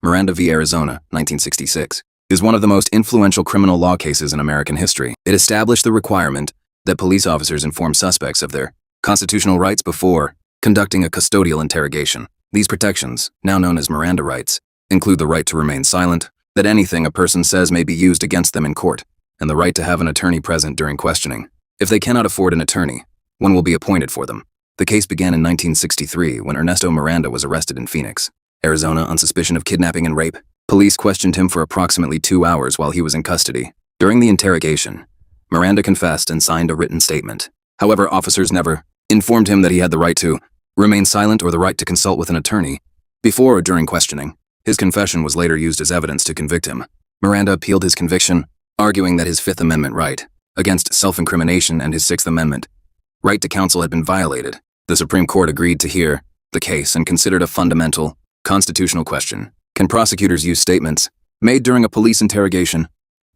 Mirand V, Arizona, 1966, is one of the most influential criminal law cases in American history. It established the requirement that police officers inform suspects of their constitutional rights before conducting a custodial interrogation. These protections, now known as Miranda rights, include the right to remain silent, that anything a person says may be used against them in court, and the right to have an attorney present during questioning. If they cannot afford an attorney, one will be appointed for them. The case began in 1963 when Ernesto Miranda was arrested in Phoenix, Arizona on suspicion of kidnapping and rape. Police questioned him for approximately 2 hours while he was in custody. During the interrogation, Miranda confessed and signed a written statement. However, officers never informed him that he had the right to remain silent or the right to consult with an attorney before or during questioning. His confession was later used as evidence to convict him. Miranda appealed his conviction, arguing that his Fifth Amendment right against self-incrimination and his Sixth Amendment right to counsel had been violated. The Supreme Court agreed to hear the case and considered a fundamental constitutional question. Can prosecutors use statements made during a police interrogation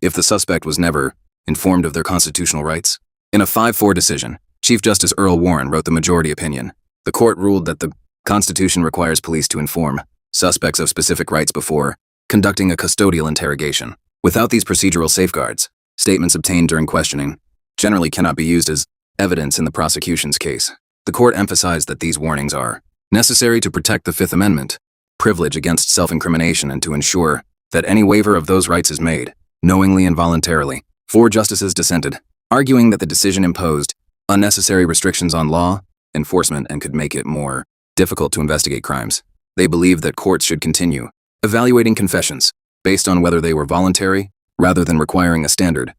if the suspect was never informed of their constitutional rights? In a 5-4 decision, Chief Justice Earl Warren wrote the majority opinion. The court ruled that the Constitution requires police to inform suspects of specific rights before conducting a custodial interrogation. Without these procedural safeguards, statements obtained during questioning generally cannot be used as evidence in the prosecution's case. The court emphasized that these warnings are necessary to protect the Fifth Amendment privilege against self-incrimination and to ensure that any waiver of those rights is made knowingly and voluntarily. 4 justices dissented, arguing that the decision imposed unnecessary restrictions on law enforcement and could make it more difficult to investigate crimes. They believed that courts should continue evaluating confessions based on whether they were voluntary rather than requiring a standard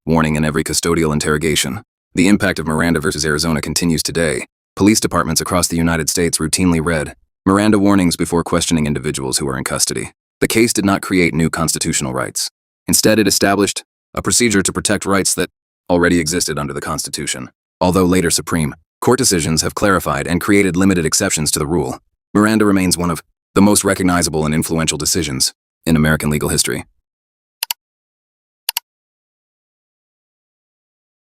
warning in every custodial interrogation. The impact of Miranda versus Arizona continues today. Police departments across the United States routinely read Miranda warnings before questioning individuals who are in custody. The case did not create new constitutional rights. Instead, it established a procedure to protect rights that already existed under the Constitution. Although later Supreme Court decisions have clarified and created limited exceptions to the rule, Miranda remains one of the most recognizable and influential decisions in American legal history.